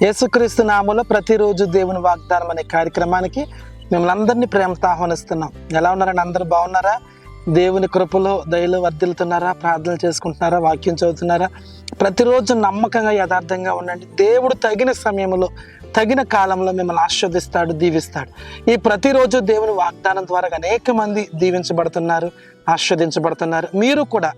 యేసుక్రీస్తు నామములో ప్రతిరోజు దేవుని వాగ్దానం అనే కార్యక్రమానికి మిమ్మల్ని అందరినీ ప్రేమతో ఆహ్వానిస్తున్నాం. ఎలా ఉన్నారండి? అందరూ బాగున్నారా? దేవుని కృపలో దయలో వర్ధిల్లుతున్నారా? ప్రార్థనలు చేసుకుంటున్నారా? వాక్యం చదువుతున్నారా? ప్రతిరోజు నమ్మకంగా యథార్థంగా ఉండండి. దేవుడు తగిన సమయంలో తగిన కాలంలో మిమ్మల్ని ఆశీర్వదిస్తాడు, దీవిస్తాడు. ఈ ప్రతిరోజు దేవుని వాగ్దానం ద్వారా అనేక మంది దీవించబడుతున్నారు, ఆశీర్వదించబడుతున్నారు. మీరు కూడా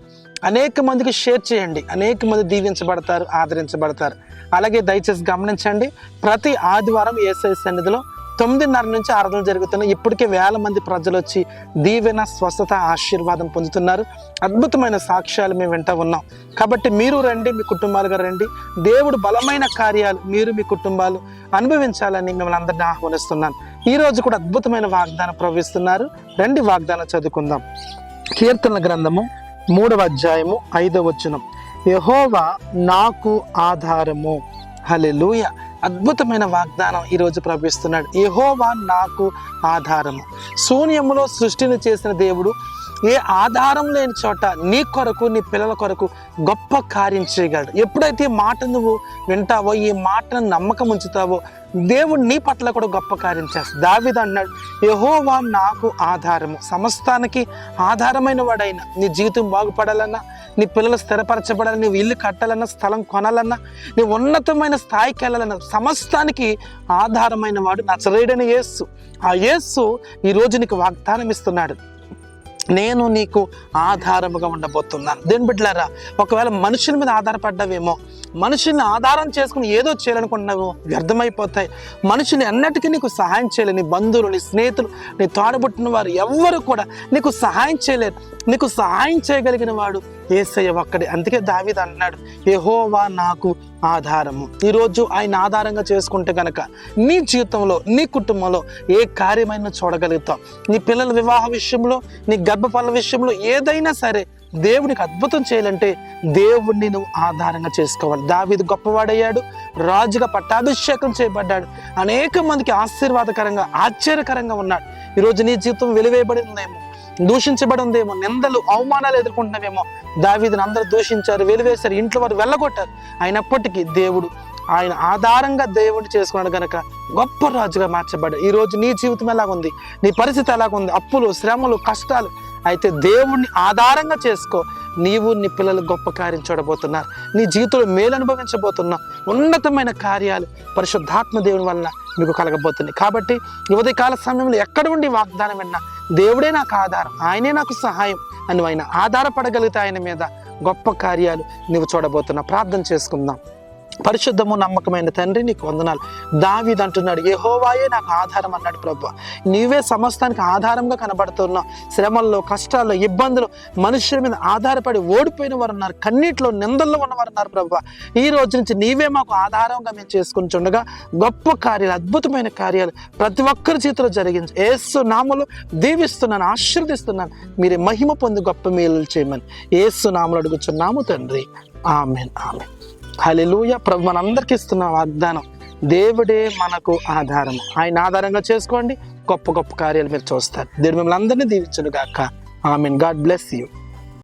అనేక మందికి షేర్ చేయండి. అనేక మంది దీవించబడతారు, ఆదరించబడతారు. అలాగే దయచేసి గమనించండి, ప్రతి ఆదివారం యేసయ్య సన్నిధిలో 9:30 నుంచి ఆరాధన జరుగుతున్నాయి. ఇప్పటికే వేల మంది ప్రజలు వచ్చి దీవెన, స్వస్థత, ఆశీర్వాదం పొందుతున్నారు. అద్భుతమైన సాక్ష్యాలు మేము వింటూ ఉన్నాం. కాబట్టి మీరు రండి, మీ కుటుంబాలుగా రండి. దేవుడు బలమైన కార్యాలు మీరు మీ కుటుంబాలు అనుభవించాలని మిమ్మల్ని అందరినీ ఆహ్వానిస్తున్నాను. ఈరోజు కూడా అద్భుతమైన వాగ్దానం ప్రవహిస్తున్నారు. రండి, వాగ్దానం చదువుకుందాం. కీర్తనల గ్రంథము 3వ అధ్యాయము 5వ వచనం. యెహోవా నాకు ఆధారము. హల్లెలూయా. అద్భుతమైన వాగ్దానం ఈరోజు ప్రవహిస్తున్నాడు. యెహోవా నాకు ఆధారము. శూన్యములో సృష్టిని చేసిన దేవుడు ఏ ఆధారం లేని చోట నీ కొరకు, నీ పిల్లల కొరకు గొప్ప కార్యం చేయగలడు. ఎప్పుడైతే ఈ మాట నువ్వు వింటావో, ఈ మాటను నమ్మకం ఉంచుతావో, దేవుడు నీ పట్ల కూడా గొప్ప కార్యం చేస్తాడు. దావీదు అన్నాడు, యెహోవా నాకు ఆధారము. సమస్తానికి ఆధారమైన వాడైనా, నీ జీవితం బాగుపడాలన్నా, నీ పిల్లలు స్థిరపరచబడాలన్నా, నువ్వు ఇల్లు కట్టాలన్నా, స్థలం కొనాలన్నా, నీ ఉన్నతమైన స్థాయికి వెళ్ళాలన్నా, సమస్తానికి ఆధారమైన వాడు నజరేయుడైన యేసు. ఆ యేసు ఈరోజు నీకు వాగ్దానం ఇస్తున్నాడు. నేను నీకు ఆధారముగా ఉండబోతున్నాను. దేని బిడ్డలారా, ఒకవేళ మనుషుల మీద ఆధారపడ్డావేమో, మనుషుల్ని ఆధారం చేసుకుని ఏదో చేయాలనుకుంటున్నావు, వ్యర్థమైపోతాయి. మనుషులు ఎన్నటికీ నీకు సహాయం చేయలేరు. నీ బంధువులు, నీ స్నేహితులు, నీ తోడబుట్టిన వారు ఎవ్వరు కూడా నీకు సహాయం చేయలేరు. నీకు సహాయం చేయగలిగిన వాడు యేసయ్య ఒక్కడే. అందుకే దావీదు అన్నాడు, యెహోవా నాకు ఆధారము. ఈరోజు ఆయన ఆధారంగా చేసుకుంటే కనుక నీ జీవితంలో, నీ కుటుంబంలో ఏ కార్యమైనా చూడగలుగుతావు. నీ పిల్లల వివాహ విషయంలో, నీ గర్భఫల విషయంలో ఏదైనా సరే దేవునికి అద్భుతం చేయాలంటే దేవుడిని నువ్వు ఆధారంగా చేసుకోవాలి. దావీదు గొప్పవాడయ్యాడు, రాజుగా పట్టాభిషేకం చేయబడ్డాడు, అనేక మందికి ఆశీర్వాదకరంగా, ఆశ్చర్యకరంగా ఉన్నాడు. ఈరోజు నీ జీవితం వెలివేయబడి ఉందేమో, దూషించబడి ఉందేమో, నిందలు, అవమానాలు ఎదుర్కొంటున్నావేమో. దావీదుని అందరూ దూషించారు, వెలివేశారు, ఇంట్లో వారు వెళ్ళగొట్టారు. అయినప్పటికీ దేవుడు ఆయన ఆధారంగా దేవుడిని చేసుకున్నాడు కనుక గొప్ప రాజుగా మార్చబడ్డాడు. ఈరోజు నీ జీవితం ఎలాగుంది, నీ పరిస్థితి ఎలాగుంది, అప్పులు, శ్రమలు, కష్టాలు, అయితే దేవుణ్ణి ఆధారంగా చేసుకో. నీవు, నీ పిల్లలు గొప్ప కార్యం చూడబోతున్నారు. నీ జీవితంలో మేలు అనుభవించబోతున్నావు. ఉన్నతమైన కార్యాలు పరిశుద్ధాత్మ దేవుని వలన మీకు కలగబోతున్నాయి. కాబట్టి ఉదయకాల సమయంలో ఎక్కడ ఉండి వాగ్దానం విన్నా, దేవుడే నాకు ఆధారం, ఆయనే నాకు సహాయం అని ఆయన ఆధారపడగలిగితే ఆయన మీద గొప్ప కార్యాలు నువ్వు చూడబోతున్నావు. ప్రార్థన చేసుకుందాం. పరిశుద్ధము నమ్మకమైన తండ్రి, నీకు వందనాలు. దావీదు అంటున్నాడు, యెహోవాయే నాకు ఆధారం అన్నాడు. ప్రభువా, నీవే సమస్తానికి ఆధారంగా కనబడుతున్నావు. శ్రమల్లో, కష్టాల్లో, ఇబ్బందులు, మనుషుల మీద ఆధారపడి ఓడిపోయిన వారు ఉన్నారు, కన్నీటిలో, నిందల్లో ఉన్నవారు ఉన్నారు. ప్రభువా, ఈ రోజు నుంచి నీవే మాకు ఆధారంగా మేము చేసుకుని చుండగా గొప్ప కార్యాలు, అద్భుతమైన కార్యాలు ప్రతి ఒక్కరి చేతిలో జరిగించి యేసు నామములో దీవిస్తున్నాను, ఆశీర్వదిస్తున్నాను. మీరే మహిమ పొంది గొప్ప మేలు చేయమని యేసు నామములో అడుగుచున్నాము తండ్రి. ఆమేన్, ఆమేన్. హల్లెలూయా. ప్రభు మనందరికి ఇస్తున్న వాగ్దానం, దేవుడే మనకు ఆధారం. ఆయన ఆధారంగా చేసుకోండి, గొప్ప గొప్ప కార్యాలు మీరు చూస్తారు. దేవుడు మిమ్మల్ని అందరినీ దీవించును గాక. ఆమేన్. God bless you.